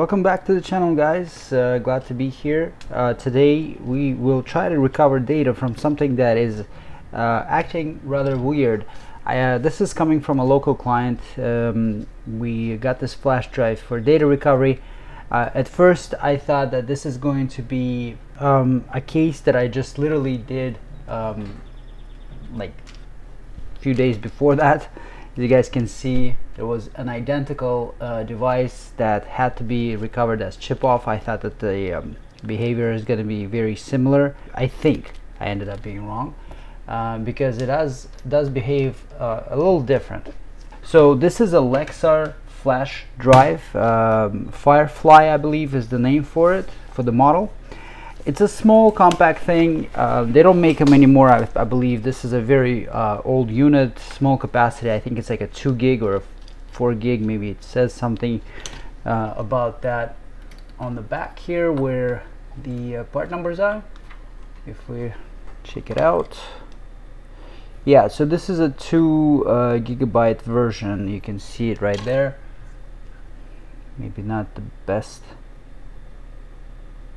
Welcome back to the channel, guys. Glad to be here. Today we will try to recover data from something that is acting rather weird. This is coming from a local client. We got this flash drive for data recovery. At first I thought that this is going to be a case that I just literally did like a few days before that. As you guys can see, there was an identical device that had to be recovered as chip off. I thought that the behavior is going to be very similar. I think I ended up being wrong because it does behave a little different. So this is a Lexar flash drive. Firefly, I believe, is the name for it, for the model. It's a small compact thing. They don't make them anymore. I believe this is a very old unit, small capacity. I think it's like a 2 gig or a 4 gig. Maybe it says something about that on the back here where the part numbers are. If we check it out, yeah, so this is a 2 gigabyte version. You can see it right there. Maybe not the best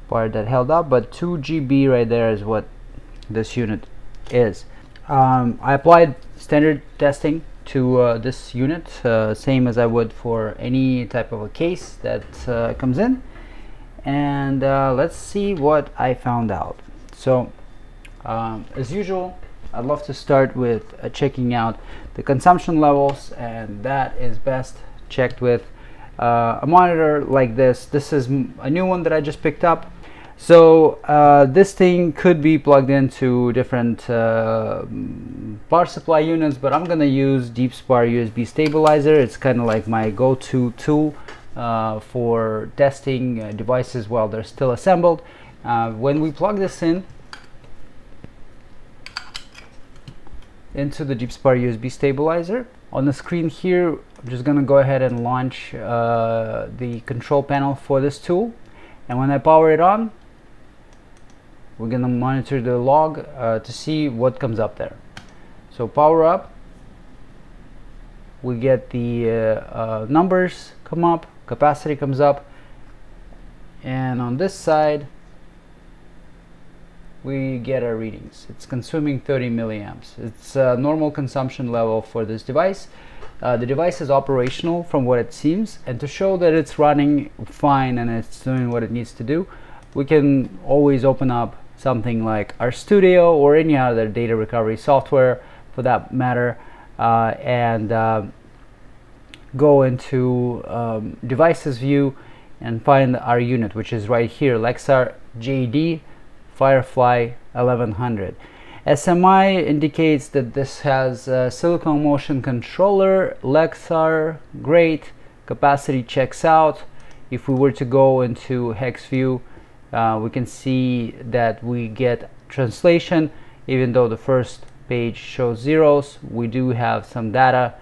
part that held up, but 2 GB right there is what this unit is. I applied standard testing to this unit, same as I would for any type of a case that comes in, and let's see what I found out. So as usual, I'd love to start with checking out the consumption levels, and that is best checked with a monitor like this. This is a new one that I just picked up. So this thing could be plugged into different power supply units, but I'm gonna use Deepspart USB stabilizer. It's kind of like my go-to tool for testing devices while they're still assembled. When we plug this into the Deepspart USB stabilizer, on the screen here, I'm just gonna go ahead and launch the control panel for this tool, and when I power it on, we're gonna monitor the log to see what comes up there. So power up, we get the numbers come up, capacity comes up, and on this side we get our readings. It's consuming 30 milliamps. It's a normal consumption level for this device. The device is operational from what it seems, and to show that it's running fine and it's doing what it needs to do, we can always open up something like RStudio or any other data recovery software for that matter, and go into devices view and find our unit, which is right here, Lexar JD Firefly 1100. SMI indicates that this has a silicon motion controller. Lexar, great. Capacity checks out. If we were to go into hex view, we can see that we get translation. Even though the first page shows zeros, we do have some data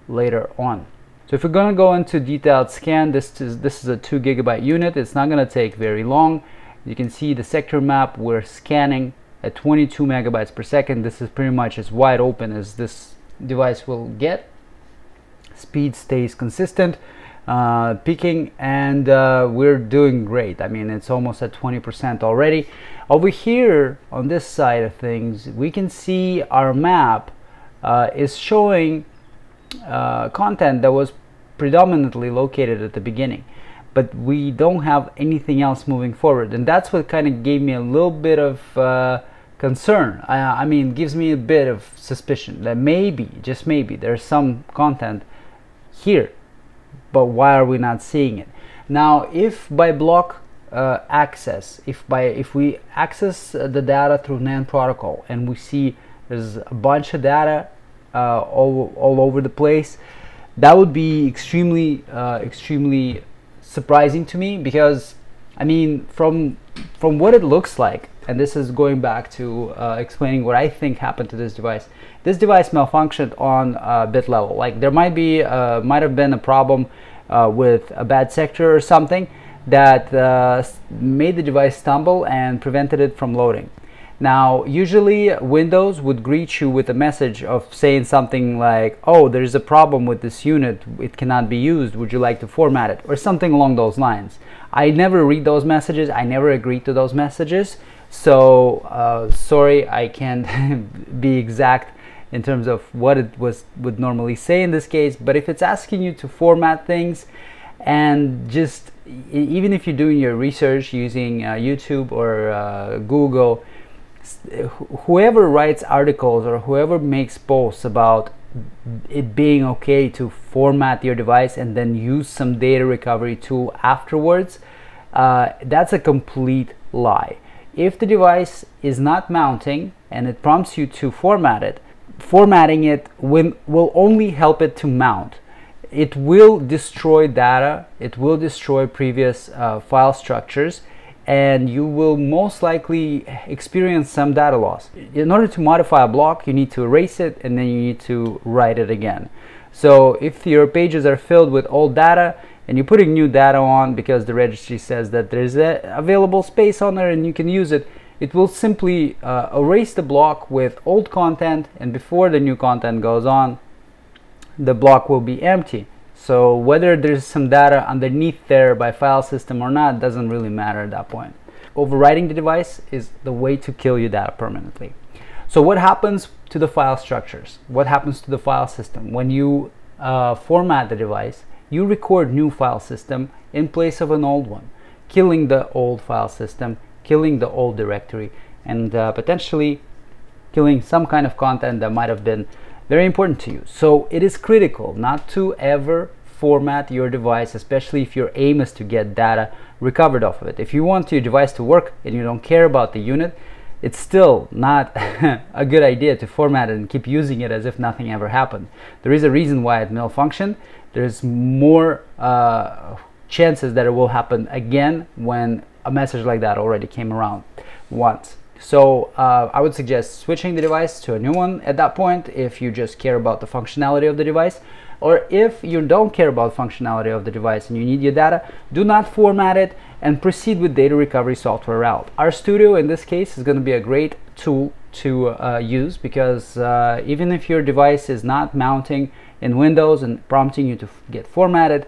later on. So if we're going to go into detailed scan, this is a 2 gigabyte unit. It's not going to take very long. You can see the sector map. We're scanning at 22 megabytes per second. This is pretty much as wide open as this device will get. Speed stays consistent, peaking, and we're doing great. I mean, it's almost at 20% already. Over here on this side of things, we can see our map is showing content that was predominantly located at the beginning, but we don't have anything else moving forward, and that's what kind of gave me a little bit of concern. I mean, gives me a bit of suspicion that maybe, just maybe, there's some content here, but why are we not seeing it? Now, if by block access, if we access the data through NAND protocol and we see there's a bunch of data all over the place, that would be extremely surprising to me, because I mean, from what it looks like, and this is going back to explaining what I think happened to this device. This device malfunctioned on bit level. Like there might have been a problem with a bad sector or something that made the device stumble and prevented it from loading. Now, usually Windows would greet you with a message of saying something like, oh, there's a problem with this unit, it cannot be used, would you like to format it, or something along those lines. I never read those messages, I never agree to those messages, so sorry, I can't be exact in terms of what it would normally say in this case. But if it's asking you to format things, and just even if you're doing your research using YouTube or Google, whoever writes articles or whoever makes posts about it being okay to format your device and then use some data recovery tool afterwards, that's a complete lie. If the device is not mounting and it prompts you to format it, formatting it will only help it to mount. It will destroy data, it will destroy previous file structures, and you will most likely experience some data loss. In order to modify a block, you need to erase it and then you need to write it again. So if your pages are filled with old data and you're putting new data on because the registry says that there's available space on there and you can use it, it will simply erase the block with old content, and before the new content goes on, the block will be empty. So whether there's some data underneath there by file system or not doesn't really matter at that point. Overwriting the device is the way to kill your data permanently. So what happens to the file structures? What happens to the file system? When you format the device, you record new file system in place of an old one, killing the old file system, killing the old directory, and potentially killing some kind of content that might have been very important to you. So it is critical not to ever format your device, especially if your aim is to get data recovered off of it. If you want your device to work and you don't care about the unit, it's still not a good idea to format it and keep using it as if nothing ever happened. There is a reason why it malfunctioned. There's more chances that it will happen again when a message like that already came around once. So I would suggest switching the device to a new one at that point if you just care about the functionality of the device, or if you don't care about functionality of the device and you need your data, do not format it and proceed with data recovery software route. RStudio in this case is going to be a great tool to use, because even if your device is not mounting in Windows and prompting you to get formatted,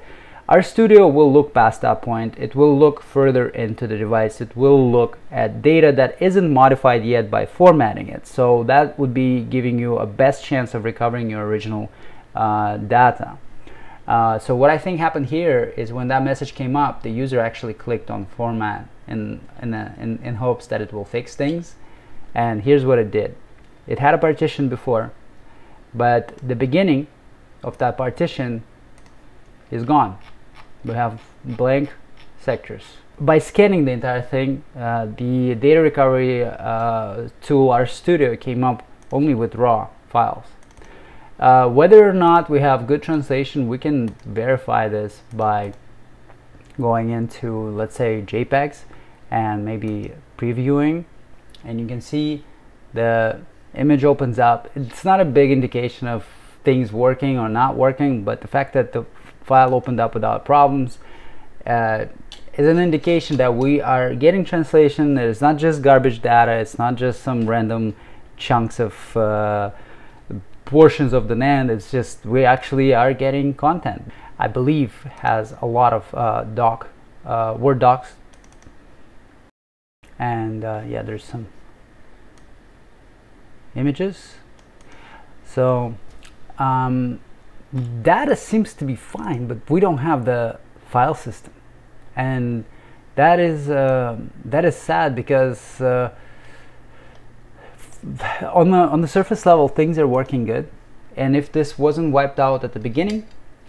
RStudio will look past that point. It will look further into the device. It will look at data that isn't modified yet by formatting it. So that would be giving you a best chance of recovering your original data. So what I think happened here is when that message came up, the user actually clicked on format in hopes that it will fix things. And here's what it did. It had a partition before, but the beginning of that partition is gone. We have blank sectors. By scanning the entire thing, the data recovery tool RStudio came up only with raw files. Whether or not we have good translation, we can verify this by going into, let's say, JPEGs and maybe previewing, and you can see the image opens up. It's not a big indication of things working or not working, but the fact that the file opened up without problems is an indication that we are getting translation. It's not just garbage data, it's not just some random chunks of portions of the NAND, it's just we actually are getting content. I believe has a lot of Word docs, and yeah, there's some images. So data seems to be fine, but we don't have the file system, and that is sad, because on the surface level things are working good, and if this wasn't wiped out at the beginning,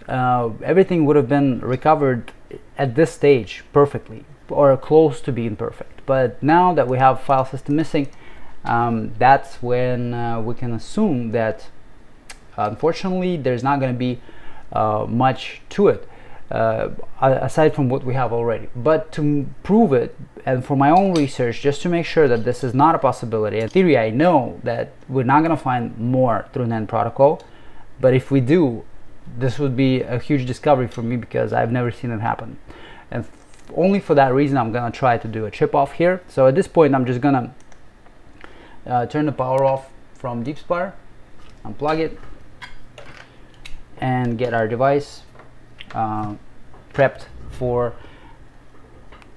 everything would have been recovered at this stage perfectly, or close to being perfect. But now that we have file system missing, that's when we can assume that unfortunately there's not going to be much to it aside from what we have already. But to prove it, and for my own research, just to make sure that this is not a possibility, in theory I know that we're not going to find more through NAND protocol, but if we do, this would be a huge discovery for me, because I've never seen it happen. And only for that reason I'm going to try to do a chip off here. So at this point I'm just going to turn the power off from Deepspart, unplug it, and get our device prepped for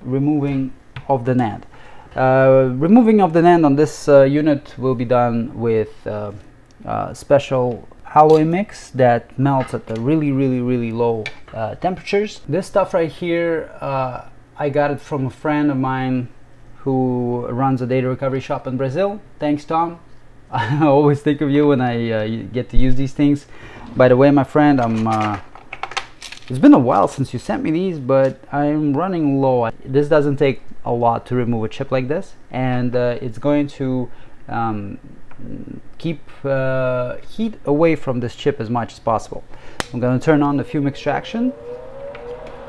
removing of the NAND. Removing of the NAND on this unit will be done with special alloy mix that melts at the really low temperatures. This stuff right here, I got it from a friend of mine who runs a data recovery shop in Brazil. Thanks, Tom. I always think of you when I get to use these things. By the way, my friend, it's been a while since you sent me these, but I'm running low. This doesn't take a lot to remove a chip like this, and it's going to keep heat away from this chip as much as possible. I'm going to turn on the fume extraction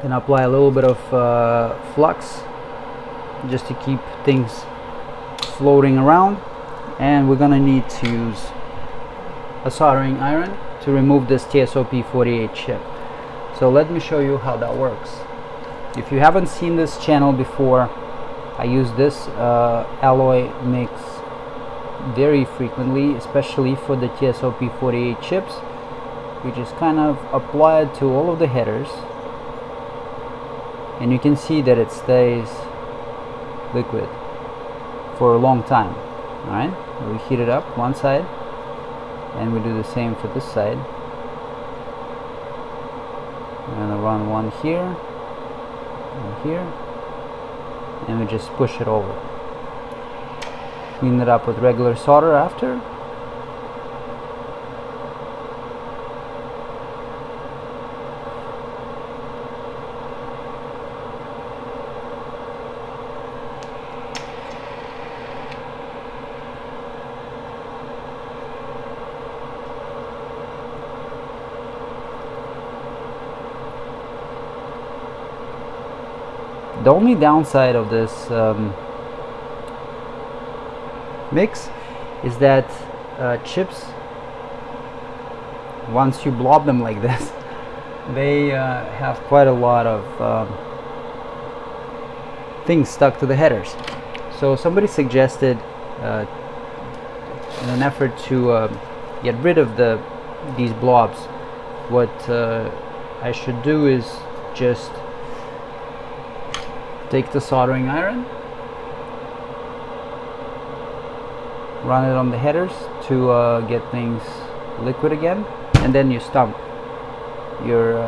and apply a little bit of flux just to keep things floating around, and we're going to need to use a soldering iron to remove this TSOP48 chip. So let me show you how that works. If you haven't seen this channel before, I use this alloy mix very frequently, especially for the TSOP48 chips. We just kind of apply it to all of the headers, and you can see that it stays liquid for a long time. Alright, we heat it up one side, and we do the same for this side. I'm going to run one here and here, and we just push it over. Clean it up with regular solder after. The only downside of this mix is that chips, once you blob them like this, they have quite a lot of things stuck to the headers. So somebody suggested, in an effort to get rid of these blobs, what I should do is just take the soldering iron, run it on the headers to get things liquid again, and then you stomp your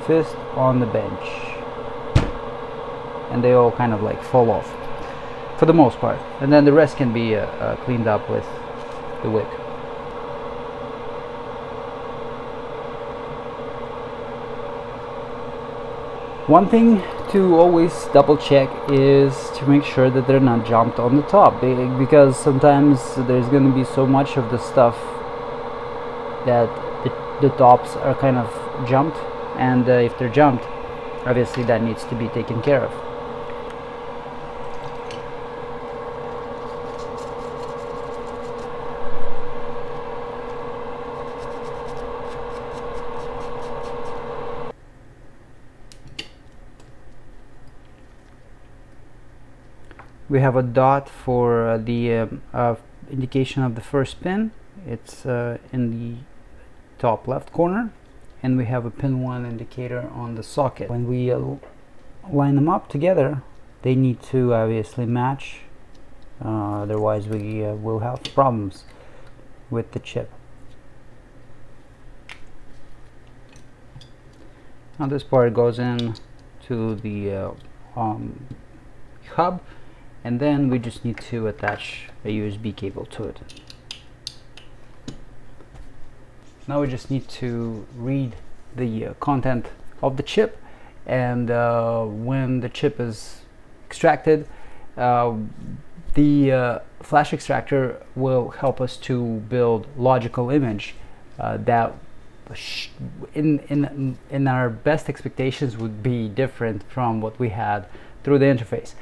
fist on the bench, and they all kind of like fall off for the most part, and then the rest can be cleaned up with the wick. One thing to always double check is to make sure that they're not jumped on the top, because sometimes there's going to be so much of the stuff that the tops are kind of jumped, and if they're jumped, obviously that needs to be taken care of. We have a dot for the indication of the first pin. It's in the top left corner, and we have a pin 1 indicator on the socket. When we line them up together, they need to obviously match, otherwise we will have problems with the chip. Now this part goes in to the hub, and then we just need to attach a USB cable to it. Now we just need to read the content of the chip, and when the chip is extracted, the flash extractor will help us to build logical image that in our best expectations would be different from what we had through the interface.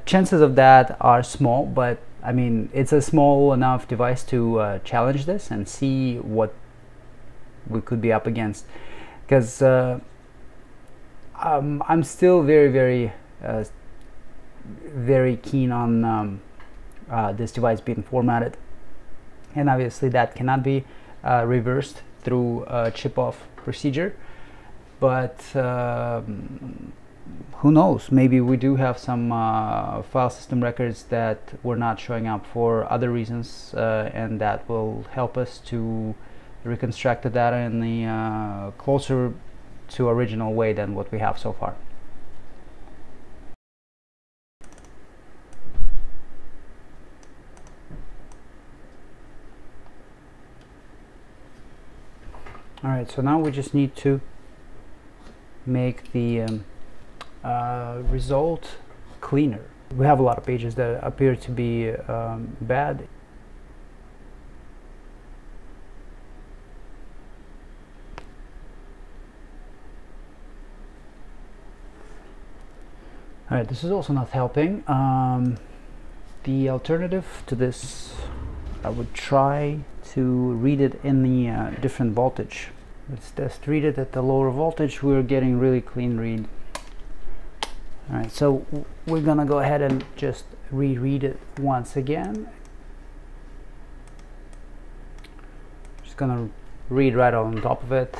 Chances of that are small, but I mean, it's a small enough device to challenge this and see what we could be up against, because I'm still very very keen on this device being formatted, and obviously that cannot be reversed through a chip off procedure. But who knows, maybe we do have some file system records that were not showing up for other reasons, and that will help us to reconstruct the data in the closer to original way than what we have so far. Alright, so now we just need to make the result cleaner. We have a lot of pages that appear to be bad. Alright, this is also not helping. The alternative to this, I would try to read it in the different voltage. Let's test read it at the lower voltage. We're getting really clean read. Alright, so we're gonna go ahead and just reread it once again. Just gonna read right on top of it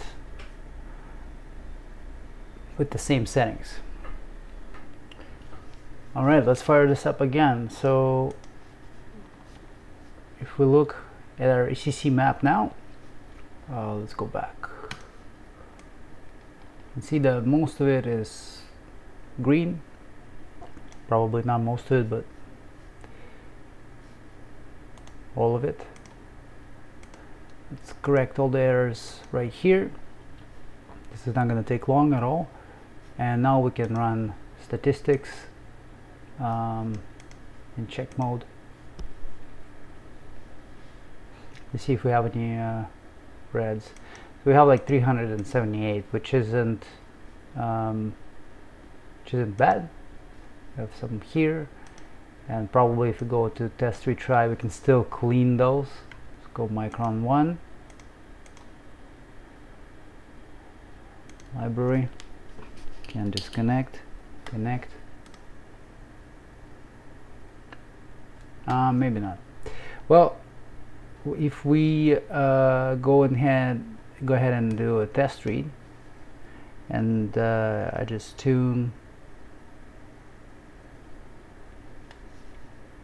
with the same settings. Alright, let's fire this up again. So if we look at our ECC map now, let's go back. You can see that most of it is green. Probably not most of it, but all of it. Let's correct all the errors right here. This is not going to take long at all. And now we can run statistics in check mode. Let's see if we have any reds. So we have like 378, which isn't bad. We have some here, and probably if we go to test retry, we can still clean those. Let's go micron 1, library, can disconnect, connect. Maybe not. Well, if we go ahead and do a test read, and I just tune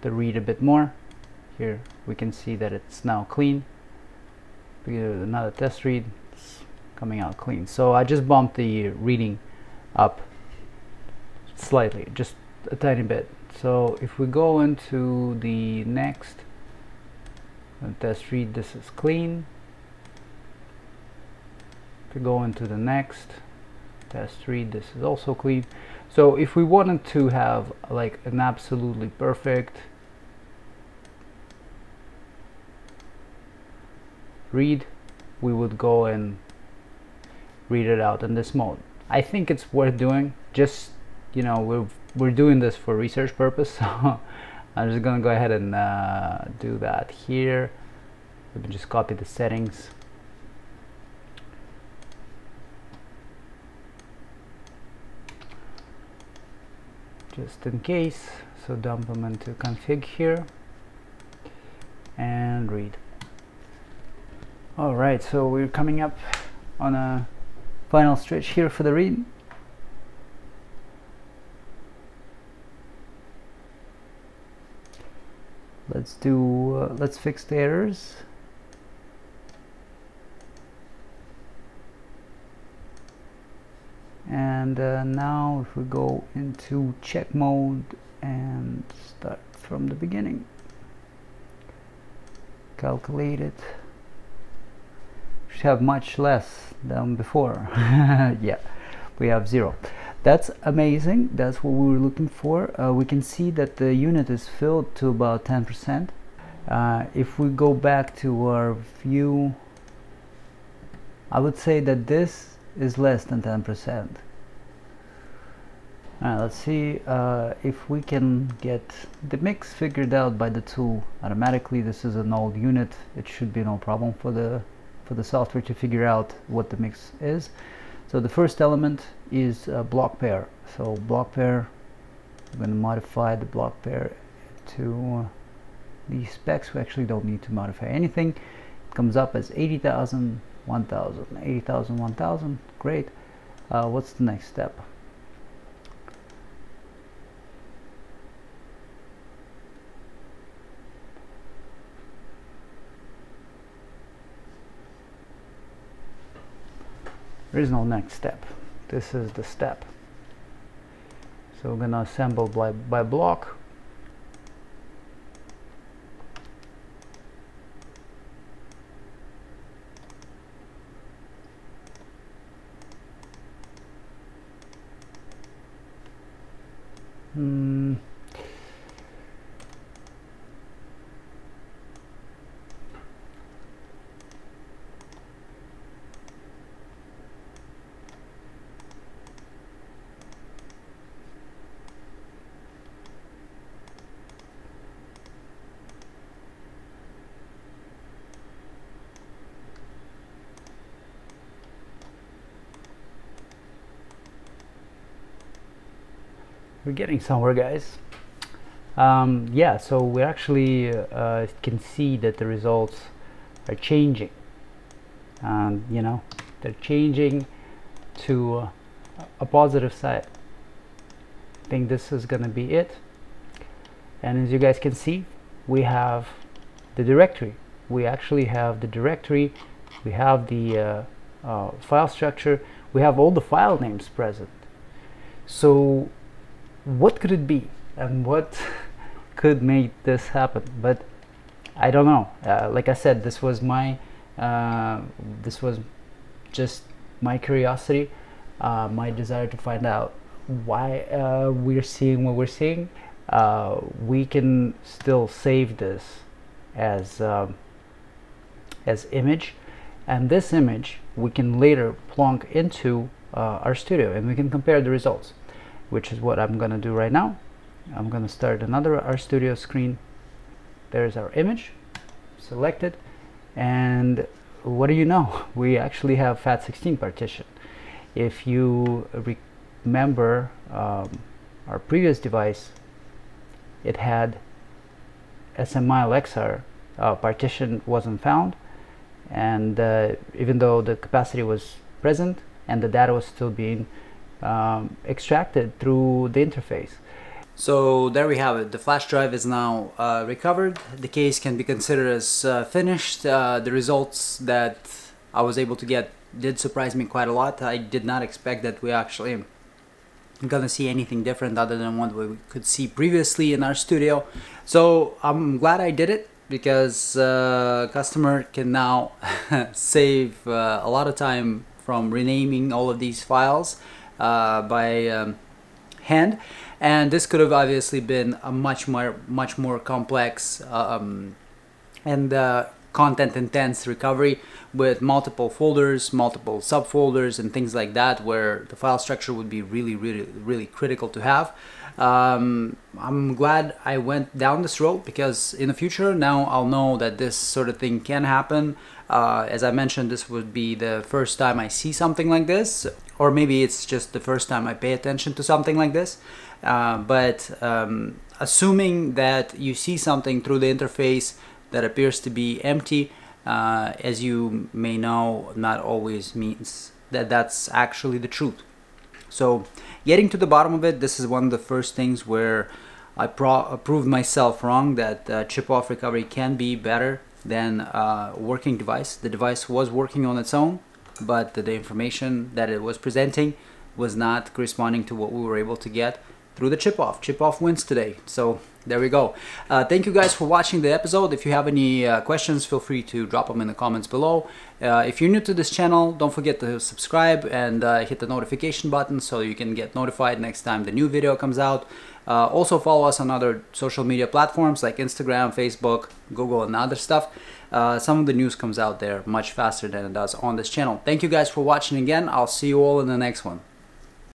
the read a bit more, here we can see that it's now clean. We do another test read, it's coming out clean. So I just bumped the reading up slightly, just a tiny bit. So if we go into the next test read, this is clean. If we go into the next test read, this is also clean. So if we wanted to have like an absolutely perfect read, we would go and read it out in this mode. I think it's worth doing. Just, you know, we're doing this for research purpose, so I'm just gonna go ahead and do that here. Let me just copy the settings. Just in case, so dump them into config here and read. Alright, so we're coming up on a final stretch here for the read. Let's fix the errors. And now if we go into check mode and start from the beginning, calculate it, should have much less than before. Yeah, we have 0. That's amazing. That's what we were looking for. We can see that the unit is filled to about 10%. If we go back to our view, I would say that this is less than 10%. Let's see if we can get the mix figured out by the tool automatically. This is an old unit. It should be no problem for the software to figure out what the mix is. So the first element is block pair. So block pair I'm going to modify the block pair to these specs. We actually don't need to modify anything. It comes up as 80,000, 1,000, 80,000, 1,000. Great. What's the next step? There is no next step. This is the step. So we're going to assemble by block. We're getting somewhere, guys. Yeah, so we actually can see that the results are changing, and you know, they're changing to a positive side. I think this is gonna be it. And as you guys can see, we have the directory. We actually have the directory. We have the file structure. We have all the file names present. So what could it be, and what could make this happen? But I don't know. Like I said, this was just my curiosity, my desire to find out why we're seeing what we're seeing. We can still save this as image, and this image we can later plonk into our studio, and we can compare the results, which is what I'm gonna do right now. I'm gonna start another RStudio screen. There's our image selected, and what do you know, we actually have FAT16 partition. If you remember our previous device, it had SMILXR partition wasn't found, and even though the capacity was present and the data was still being extracted through the interface. So there we have it. The flash drive is now recovered. The case can be considered as finished. The results that I was able to get did surprise me quite a lot. I did not expect that we actually gonna see anything different other than what we could see previously in our studio. So I'm glad I did it, because customer can now save a lot of time from renaming all of these files by hand, and this could have obviously been a much more complex and content intense recovery with multiple folders, multiple subfolders, and things like that, where the file structure would be really critical to have. I'm glad I went down this road, because in the future now I'll know that this sort of thing can happen. As I mentioned, this would be the first time I see something like this, or maybe it's just the first time I pay attention to something like this. But assuming that you see something through the interface that appears to be empty, as you may know, not always means that that's actually the truth. So getting to the bottom of it, this is one of the first things where I proved myself wrong, that chip-off recovery can be better than a working device. The device was working on its own, but the information that it was presenting was not corresponding to what we were able to get through the chip-off. Chip-off wins today. So there we go. Thank you guys for watching the episode. If you have any questions, feel free to drop them in the comments below. If you're new to this channel, don't forget to subscribe and hit the notification button so you can get notified next time the new video comes out. Also follow us on other social media platforms like Instagram, Facebook, Google, and other stuff. Some of the news comes out there much faster than it does on this channel. Thank you guys for watching again. I'll see you all in the next one.